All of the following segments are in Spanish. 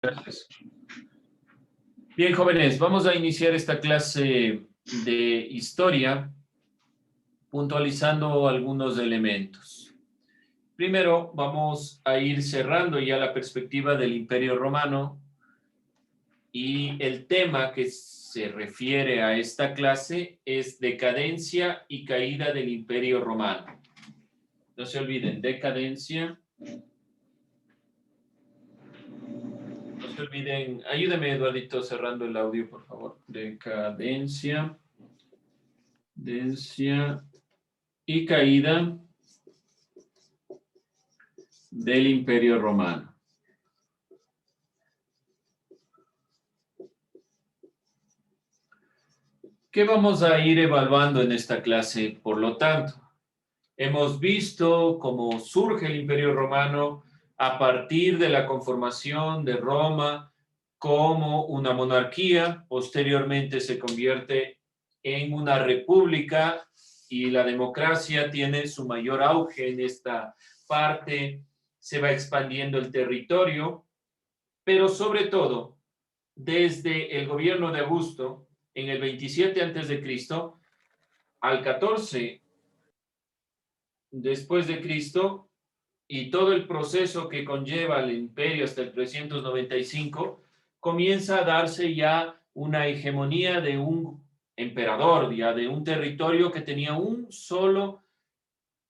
Gracias. Bien, jóvenes, vamos a iniciar esta clase de historia puntualizando algunos elementos. Primero, vamos a ir cerrando ya la perspectiva del Imperio Romano y el tema que se refiere a esta clase es decadencia y caída del Imperio Romano. No se olviden, decadencia. No se olviden, ayúdeme Eduardito cerrando el audio, por favor. Decadencia y caída del Imperio Romano. ¿Qué vamos a ir evaluando en esta clase? Por lo tanto, hemos visto cómo surge el Imperio Romano a partir de la conformación de Roma como una monarquía, posteriormente se convierte en una república y la democracia tiene su mayor auge en esta parte, se va expandiendo el territorio, pero sobre todo, desde el gobierno de Augusto, en el 27 a.C., al 14 después de Cristo, y todo el proceso que conlleva el imperio hasta el 395, comienza a darse ya una hegemonía de un emperador, ya de un territorio que tenía un solo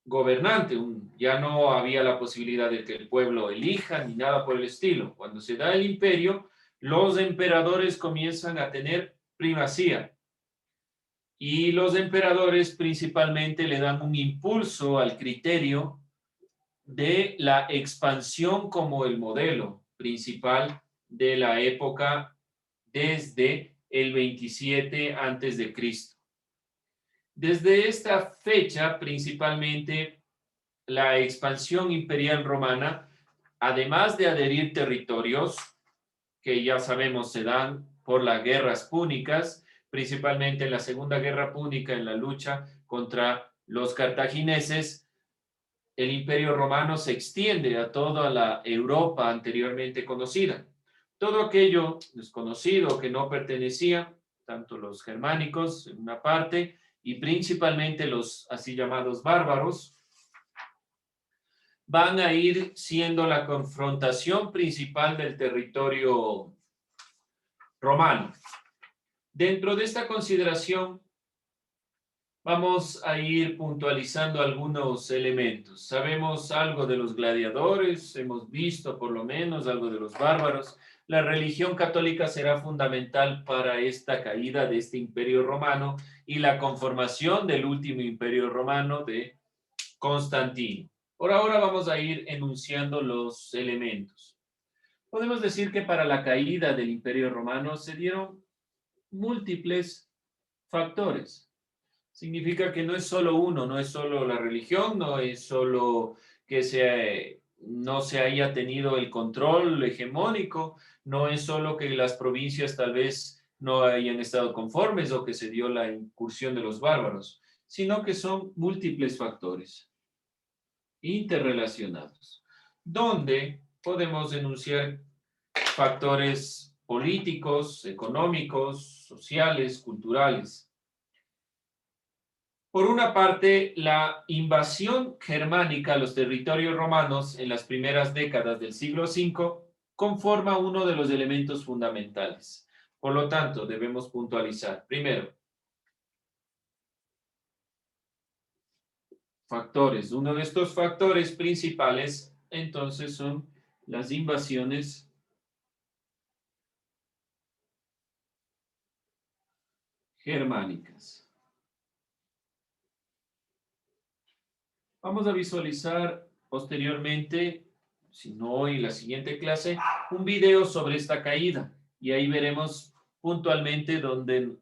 gobernante, ya no había la posibilidad de que el pueblo elija ni nada por el estilo. Cuando se da el imperio, los emperadores comienzan a tener primacía y los emperadores principalmente le dan un impulso al criterio de la expansión como el modelo principal de la época desde el 27 antes de Cristo. Desde esta fecha, principalmente, la expansión imperial romana, además de adherir territorios, que ya sabemos se dan por las guerras púnicas, principalmente en la Segunda Guerra Púnica, en la lucha contra los cartagineses, el Imperio Romano se extiende a toda la Europa anteriormente conocida. Todo aquello desconocido que no pertenecía, tanto los germánicos en una parte y principalmente los así llamados bárbaros, van a ir siendo la confrontación principal del territorio romano. Dentro de esta consideración, vamos a ir puntualizando algunos elementos. Sabemos algo de los gladiadores, hemos visto por lo menos algo de los bárbaros. La religión católica será fundamental para esta caída de este imperio romano y la conformación del último imperio romano de Constantino. Por ahora vamos a ir enunciando los elementos. Podemos decir que para la caída del imperio romano se dieron múltiples factores. Significa que no es solo uno, no es solo la religión, no es solo que no se haya tenido el control hegemónico, no es solo que las provincias tal vez no hayan estado conformes o que se dio la incursión de los bárbaros, sino que son múltiples factores interrelacionados, donde podemos enunciar factores políticos, económicos, sociales, culturales. Por una parte, la invasión germánica a los territorios romanos en las primeras décadas del siglo V conforma uno de los elementos fundamentales. Por lo tanto, debemos puntualizar. Primero, factores. Uno de estos factores principales, entonces, son las invasiones germánicas. Vamos a visualizar posteriormente, si no hoy, en la siguiente clase, un video sobre esta caída. Y ahí veremos puntualmente en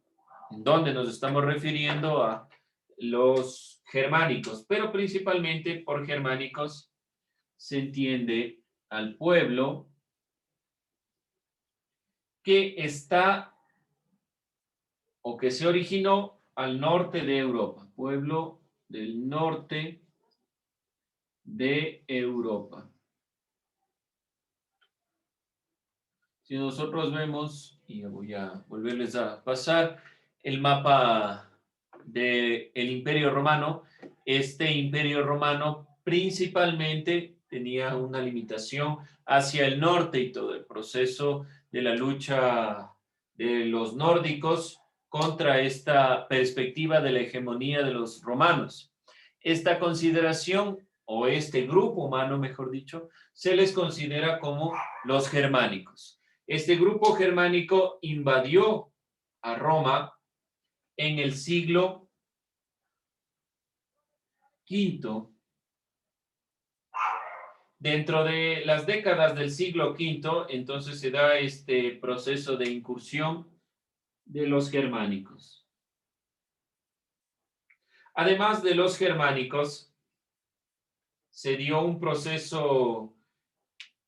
dónde nos estamos refiriendo a los germánicos. Pero principalmente por germánicos se entiende al pueblo que está o que se originó al norte de Europa. Pueblo del norte de Europa. Si nosotros vemos, y voy a volverles a pasar el mapa del Imperio Romano, este Imperio Romano principalmente tenía una limitación hacia el norte y todo el proceso de la lucha de los nórdicos contra esta perspectiva de la hegemonía de los romanos. Esta consideración, o este grupo humano, mejor dicho, se les considera como los germánicos. Este grupo germánico invadió a Roma en el siglo V. Dentro de las décadas del siglo V, entonces se da este proceso de incursión de los germánicos. Además de los germánicos, se dio un proceso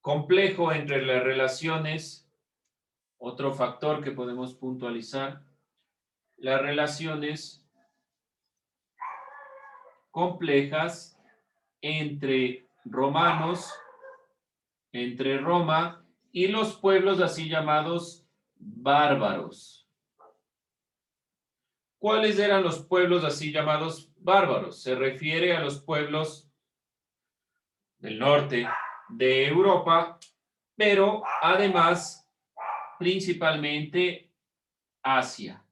complejo entre las relaciones, otro factor que podemos puntualizar, las relaciones complejas entre romanos, entre Roma y los pueblos así llamados bárbaros. ¿Cuáles eran los pueblos así llamados bárbaros? Se refiere a los pueblos del norte de Europa, pero además principalmente Asia.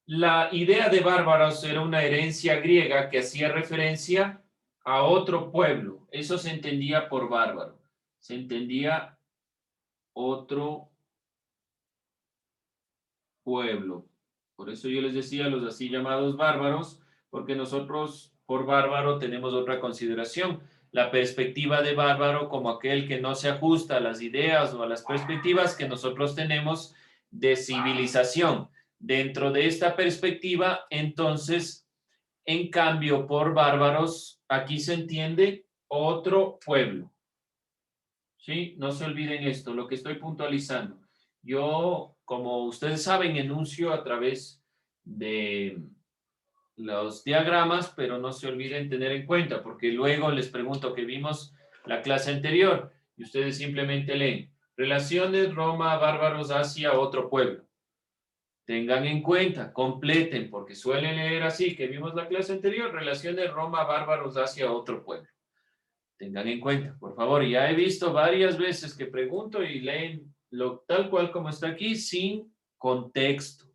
La idea de bárbaros era una herencia griega que hacía referencia a otro pueblo. Eso se entendía por bárbaro. Se entendía otro pueblo. Por eso yo les decía los así llamados bárbaros, porque nosotros por bárbaro tenemos otra consideración. La perspectiva de bárbaro como aquel que no se ajusta a las ideas o a las perspectivas que nosotros tenemos de civilización. Dentro de esta perspectiva, entonces, en cambio, por bárbaros, aquí se entiende otro pueblo. ¿Sí? No se olviden esto, lo que estoy puntualizando. Yo, como ustedes saben, enuncio a través de los diagramas, pero no se olviden tener en cuenta, porque luego les pregunto que vimos la clase anterior y ustedes simplemente leen relaciones Roma, bárbaros, Asia, otro pueblo. Tengan en cuenta, completen, porque suelen leer así, que vimos la clase anterior, relaciones Roma, bárbaros, Asia, otro pueblo. Tengan en cuenta, por favor. Ya he visto varias veces que pregunto y leen lo tal cual como está aquí, sin contexto.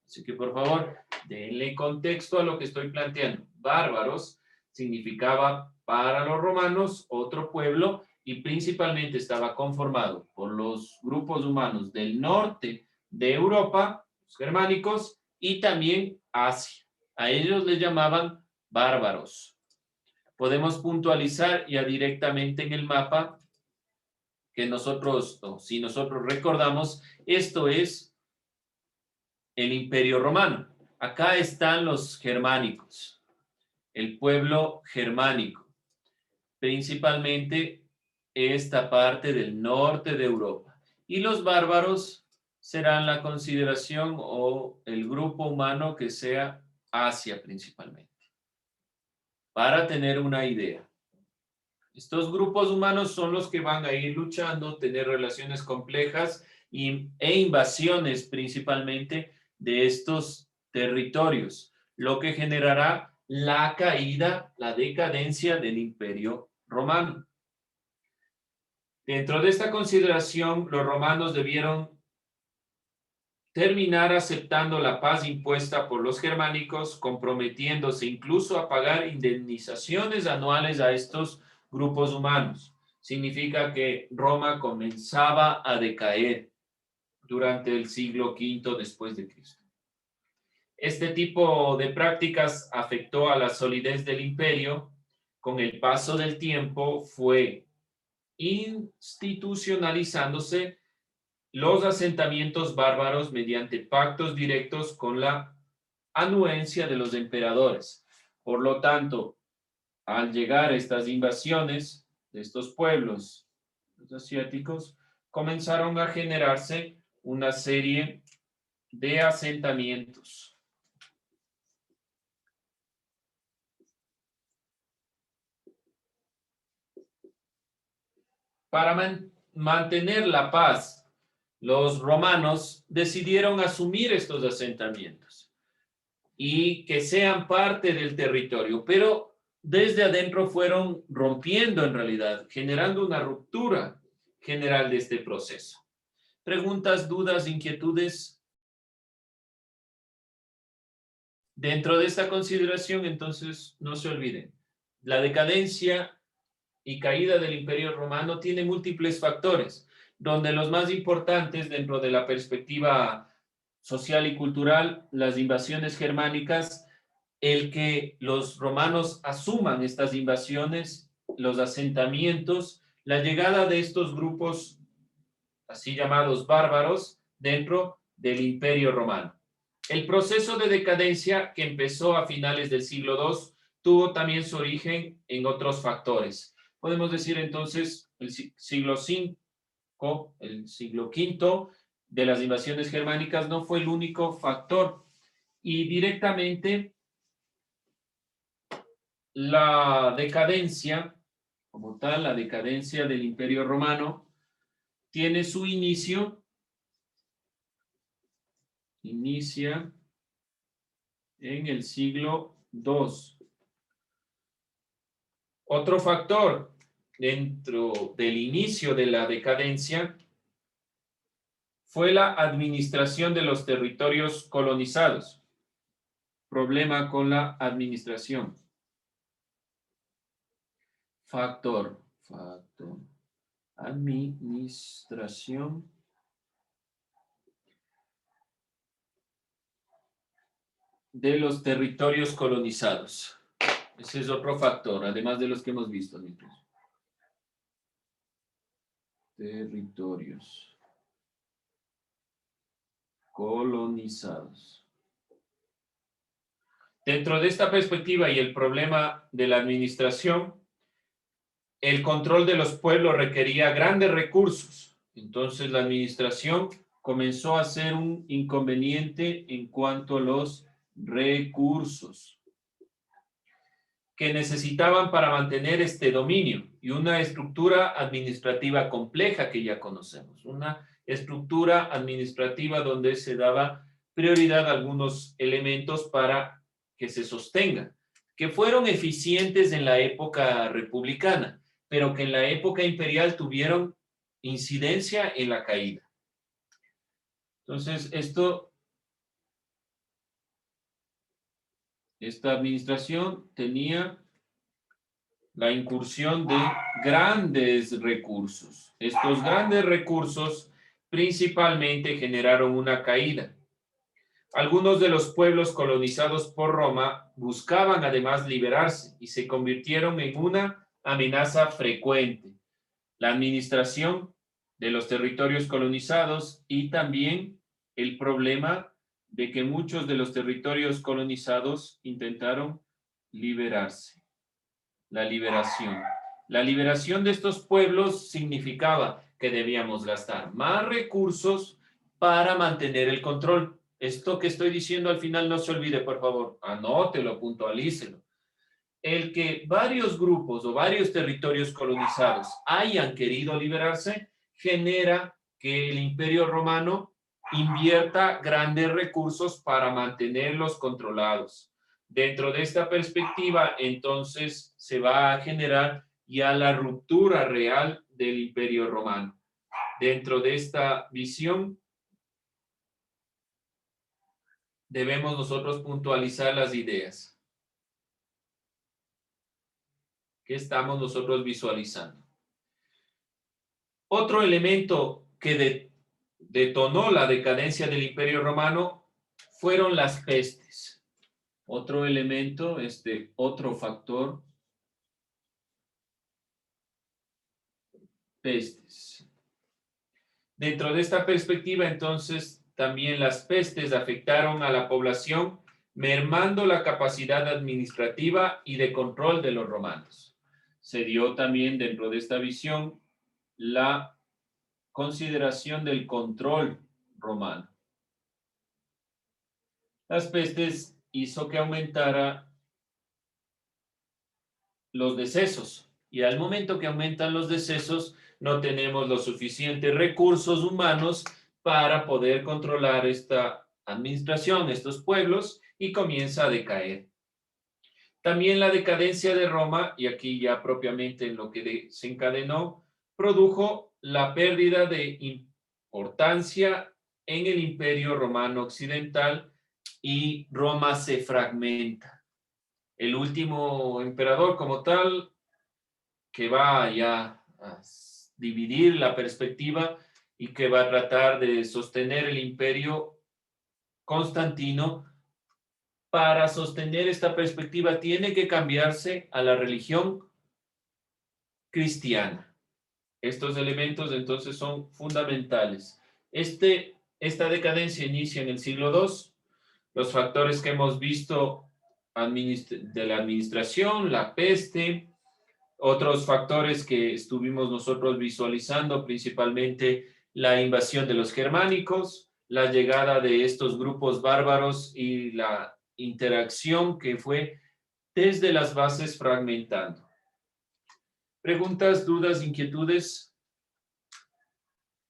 Así que, por favor, denle contexto a lo que estoy planteando. Bárbaros significaba para los romanos otro pueblo y principalmente estaba conformado por los grupos humanos del norte de Europa, los germánicos, y también Asia. A ellos les llamaban bárbaros. Podemos puntualizar ya directamente en el mapa que nosotros, o si nosotros recordamos, esto es el Imperio Romano. Acá están los germánicos, el pueblo germánico, principalmente esta parte del norte de Europa. Y los bárbaros serán la consideración o el grupo humano que sea Asia principalmente, para tener una idea. Estos grupos humanos son los que van a ir luchando, tener relaciones complejas e invasiones principalmente de estos territorios, lo que generará la caída, la decadencia del Imperio Romano. Dentro de esta consideración, los romanos debieron terminar aceptando la paz impuesta por los germánicos, comprometiéndose incluso a pagar indemnizaciones anuales a estos grupos humanos. Significa que Roma comenzaba a decaer durante el siglo V después de Cristo. Este tipo de prácticas afectó a la solidez del imperio. Con el paso del tiempo fue institucionalizándose los asentamientos bárbaros mediante pactos directos con la anuencia de los emperadores. Por lo tanto, al llegar estas invasiones de estos pueblos asiáticos, comenzaron a generarse una serie de asentamientos. Para mantener la paz, los romanos decidieron asumir estos asentamientos y que sean parte del territorio, pero desde adentro fueron rompiendo en realidad, generando una ruptura general de este proceso. Preguntas, dudas, inquietudes. Dentro de esta consideración, entonces, no se olviden, la decadencia y caída del Imperio Romano tiene múltiples factores, donde los más importantes dentro de la perspectiva social y cultural, las invasiones germánicas, el que los romanos asuman estas invasiones, los asentamientos, la llegada de estos grupos así llamados bárbaros dentro del Imperio Romano. El proceso de decadencia que empezó a finales del siglo II tuvo también su origen en otros factores. Podemos decir entonces el siglo V, el siglo V de las invasiones germánicas no fue el único factor y directamente la decadencia, como tal, la decadencia del Imperio Romano tiene su inicia en el siglo II. Otro factor dentro del inicio de la decadencia fue la administración de los territorios colonizados. Problema con la administración. Factor. Administración de los territorios colonizados. Ese es otro factor, además de los que hemos visto. Territorios colonizados. Dentro de esta perspectiva y el problema de la administración, el control de los pueblos requería grandes recursos. Entonces la administración comenzó a ser un inconveniente en cuanto a los recursos que necesitaban para mantener este dominio y una estructura administrativa compleja que ya conocemos, una estructura administrativa donde se daba prioridad a algunos elementos para que se sostengan, que fueron eficientes en la época republicana, pero que en la época imperial tuvieron incidencia en la caída. Entonces, esta administración tenía la incursión de grandes recursos. Estos grandes recursos principalmente generaron una caída. Algunos de los pueblos colonizados por Roma buscaban además liberarse y se convirtieron en una amenaza frecuente. La administración de los territorios colonizados y también el problema de que muchos de los territorios colonizados intentaron liberarse. La liberación. La liberación de estos pueblos significaba que debíamos gastar más recursos para mantener el control. Esto que estoy diciendo al final no se olvide, por favor. Anótelo, puntualícelo. El que varios grupos o varios territorios colonizados hayan querido liberarse genera que el Imperio Romano invierta grandes recursos para mantenerlos controlados. Dentro de esta perspectiva, entonces, se va a generar ya la ruptura real del Imperio Romano. Dentro de esta visión, debemos nosotros puntualizar las ideas. ¿Qué estamos nosotros visualizando? Otro elemento que detonó la decadencia del Imperio Romano fueron las pestes. Otro elemento, otro factor, pestes. Dentro de esta perspectiva, entonces, también las pestes afectaron a la población, mermando la capacidad administrativa y de control de los romanos. Se dio también dentro de esta visión la consideración del control romano. Las pestes hizo que aumentara los decesos y al momento que aumentan los decesos no tenemos los suficientes recursos humanos para poder controlar esta administración, estos pueblos, y comienza a decaer. También la decadencia de Roma, y aquí ya propiamente en lo que desencadenó, produjo la pérdida de importancia en el Imperio Romano Occidental y Roma se fragmenta. El último emperador como tal, que va ya a dividir la perspectiva y que va a tratar de sostener el imperio, Constantino, para sostener esta perspectiva tiene que cambiarse a la religión cristiana. Estos elementos entonces son fundamentales. Esta decadencia inicia en el siglo II. Los factores que hemos visto de la administración, la peste, otros factores que estuvimos nosotros visualizando, principalmente la invasión de los germánicos, la llegada de estos grupos bárbaros y la interacción que fue desde las bases fragmentando. ¿Preguntas, dudas, inquietudes?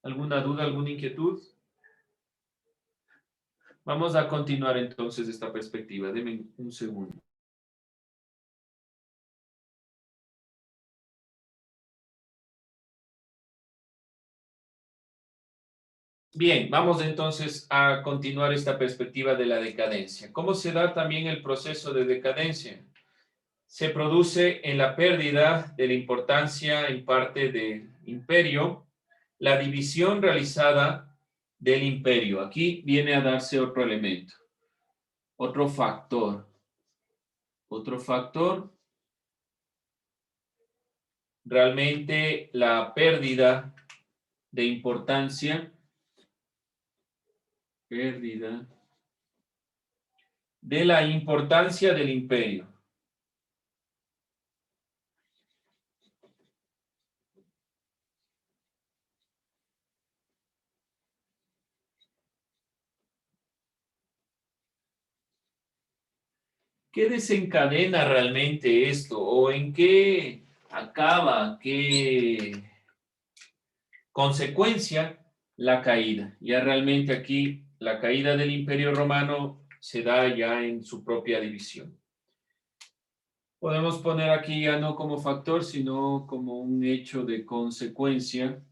¿Alguna duda, alguna inquietud? Vamos a continuar entonces esta perspectiva. Denme un segundo. Bien, vamos entonces a continuar esta perspectiva de la decadencia. ¿Cómo se da también el proceso de decadencia? Se produce en la pérdida de la importancia en parte del imperio, la división realizada del imperio. Aquí viene a darse otro elemento, otro factor. Otro factor, realmente la pérdida de importancia, pérdida de la importancia del imperio. ¿Qué desencadena realmente esto? ¿O en qué acaba? ¿Qué consecuencia? La caída. Ya realmente aquí la caída del Imperio Romano se da ya en su propia división. Podemos poner aquí ya no como factor, sino como un hecho de consecuencia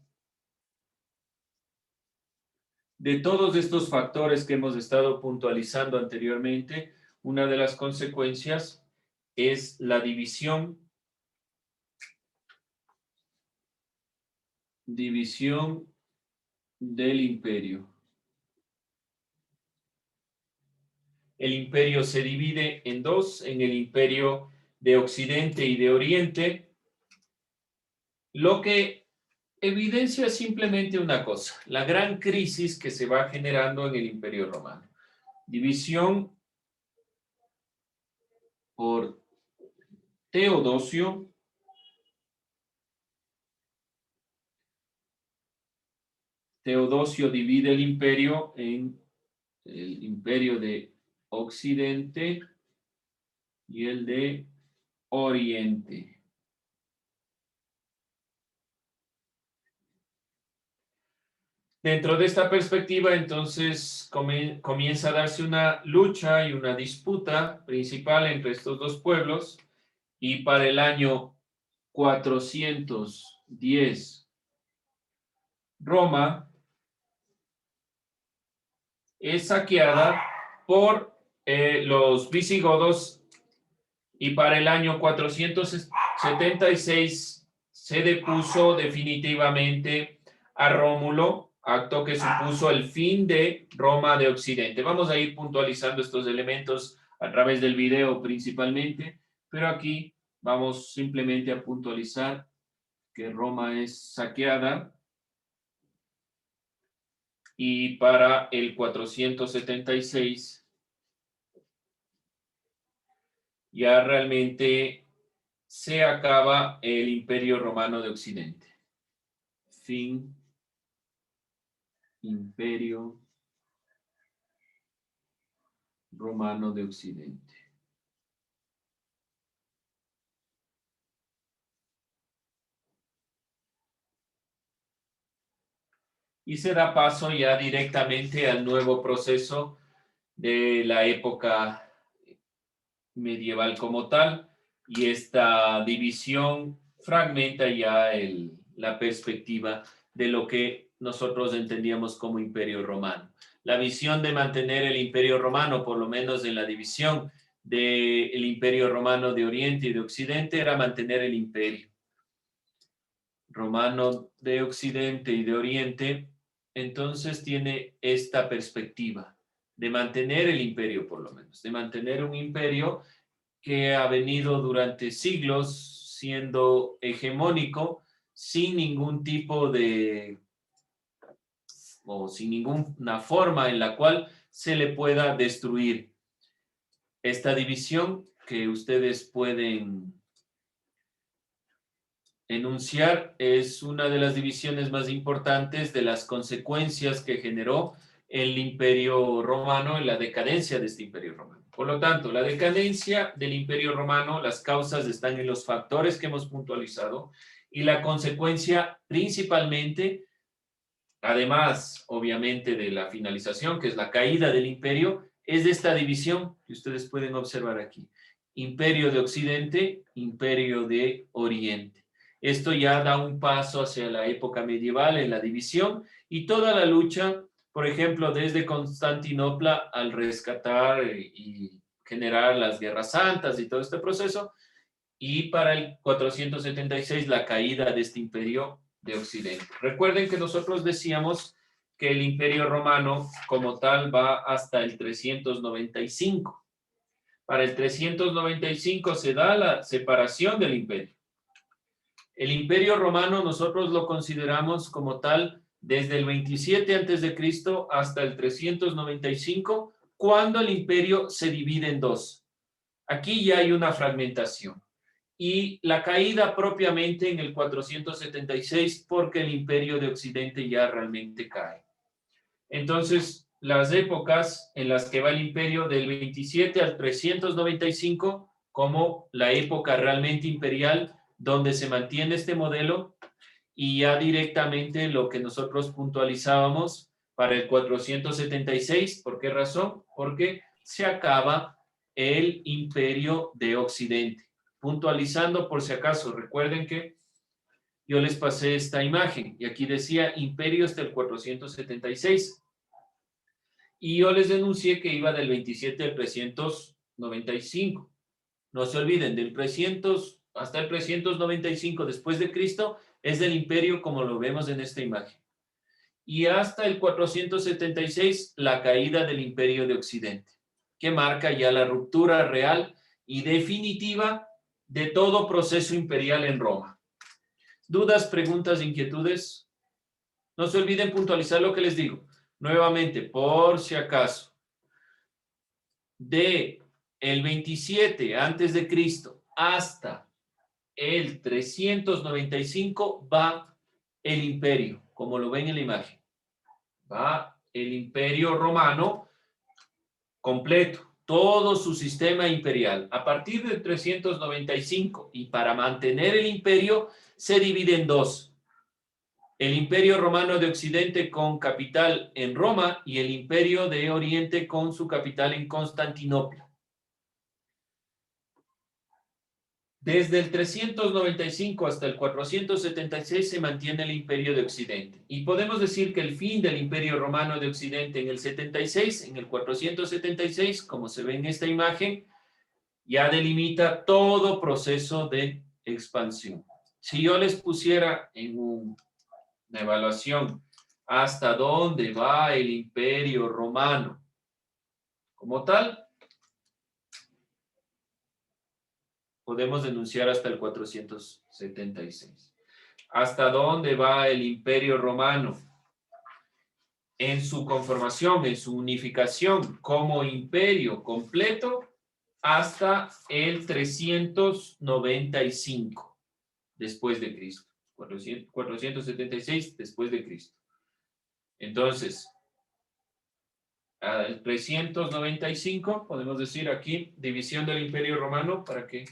de todos estos factores que hemos estado puntualizando anteriormente. Una de las consecuencias es la división del imperio. El imperio se divide en dos, en el imperio de Occidente y de Oriente, lo que evidencia simplemente una cosa, la gran crisis que se va generando en el Imperio Romano. División por Teodosio. Teodosio divide el imperio en el imperio de Occidente y el de Oriente. Dentro de esta perspectiva, entonces, comienza a darse una lucha y una disputa principal entre estos dos pueblos, y para el año 410, Roma es saqueada por los visigodos, y para el año 476 se depuso definitivamente a Rómulo, acto que supuso el fin de Roma de Occidente. Vamos a ir puntualizando estos elementos a través del video principalmente, pero aquí vamos simplemente a puntualizar que Roma es saqueada, y para el 476 ya realmente se acaba el Imperio Romano de Occidente. Fin. Imperio Romano de Occidente. y se da paso ya directamente al nuevo proceso de la época medieval como tal, y esta división fragmenta ya la perspectiva de lo que nosotros entendíamos como Imperio Romano. La visión de mantener el Imperio Romano, por lo menos en la división del Imperio Romano de Oriente y de Occidente, era mantener el Imperio Romano de Occidente y de Oriente. Entonces tiene esta perspectiva de mantener el imperio, por lo menos, de mantener un imperio que ha venido durante siglos siendo hegemónico sin ningún tipo de, o sin ninguna forma en la cual se le pueda destruir. Esta división que ustedes pueden enunciar es una de las divisiones más importantes de las consecuencias que generó el Imperio Romano en la decadencia de este Imperio Romano. Por lo tanto, la decadencia del Imperio Romano, las causas están en los factores que hemos puntualizado y la consecuencia principalmente, además obviamente de la finalización, que es la caída del imperio, es de esta división que ustedes pueden observar aquí. Imperio de Occidente, Imperio de Oriente. Esto ya da un paso hacia la época medieval en la división y toda la lucha, por ejemplo, desde Constantinopla al rescatar y generar las guerras santas y todo este proceso, y para el 476 la caída de este imperio de Occidente. Recuerden que nosotros decíamos que el Imperio Romano como tal va hasta el 395. Para el 395 se da la separación del imperio. El Imperio Romano nosotros lo consideramos como tal desde el 27 antes de Cristo hasta el 395, cuando el imperio se divide en dos. Aquí ya hay una fragmentación. Y la caída propiamente en el 476 porque el imperio de Occidente ya realmente cae. Entonces, las épocas en las que va el imperio del 27 al 395 como la época realmente imperial donde se mantiene este modelo, y ya directamente lo que nosotros puntualizábamos para el 476, ¿por qué razón? Porque se acaba el imperio de Occidente. Puntualizando por si acaso, recuerden que yo les pasé esta imagen y aquí decía imperio hasta el 476 y yo les denuncié que iba del 27 al 395. No se olviden, del 300 hasta el 395 después de Cristo es del imperio como lo vemos en esta imagen. Y hasta el 476 la caída del imperio de Occidente, que marca ya la ruptura real y definitiva de todo proceso imperial en Roma. ¿Dudas, preguntas, inquietudes? No se olviden puntualizar lo que les digo. Nuevamente, por si acaso, de el 27 antes de Cristo hasta el 395 va el imperio, como lo ven en la imagen. Va el imperio romano completo, todo su sistema imperial. A partir del 395 y para mantener el imperio se divide en dos. El imperio romano de Occidente con capital en Roma y el imperio de Oriente con su capital en Constantinopla. Desde el 395 hasta el 476 se mantiene el Imperio de Occidente. Y podemos decir que el fin del Imperio Romano de Occidente en el 76, en el 476, como se ve en esta imagen, ya delimita todo proceso de expansión. Si yo les pusiera en una evaluación hasta dónde va el Imperio Romano como tal, podemos denunciar hasta el 476. ¿Hasta dónde va el Imperio Romano? En su conformación, en su unificación como imperio completo, hasta el 395 después de Cristo. 476 después de Cristo. Entonces, al 395, podemos decir aquí, división del Imperio Romano, para que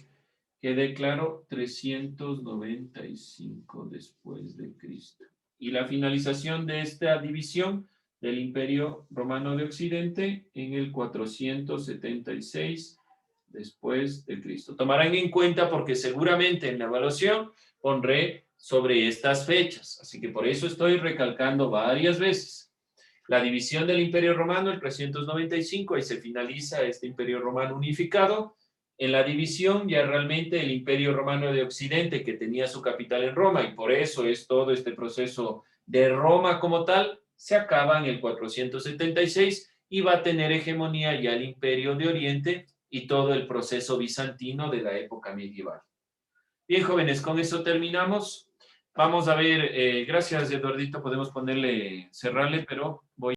quede claro, 395 después de Cristo. y la finalización de esta división del Imperio Romano de Occidente en el 476 después de Cristo. Tomarán en cuenta porque seguramente en la evaluación pondré sobre estas fechas, así que por eso estoy recalcando varias veces. La división del Imperio Romano, el 395, ahí se finaliza este Imperio Romano unificado. En la división ya realmente el Imperio Romano de Occidente, que tenía su capital en Roma, y por eso es todo este proceso de Roma como tal, se acaba en el 476 y va a tener hegemonía ya el Imperio de Oriente y todo el proceso bizantino de la época medieval. Bien, jóvenes, con eso terminamos. Vamos a ver, gracias Eduardito, podemos ponerle, cerrarle, pero voy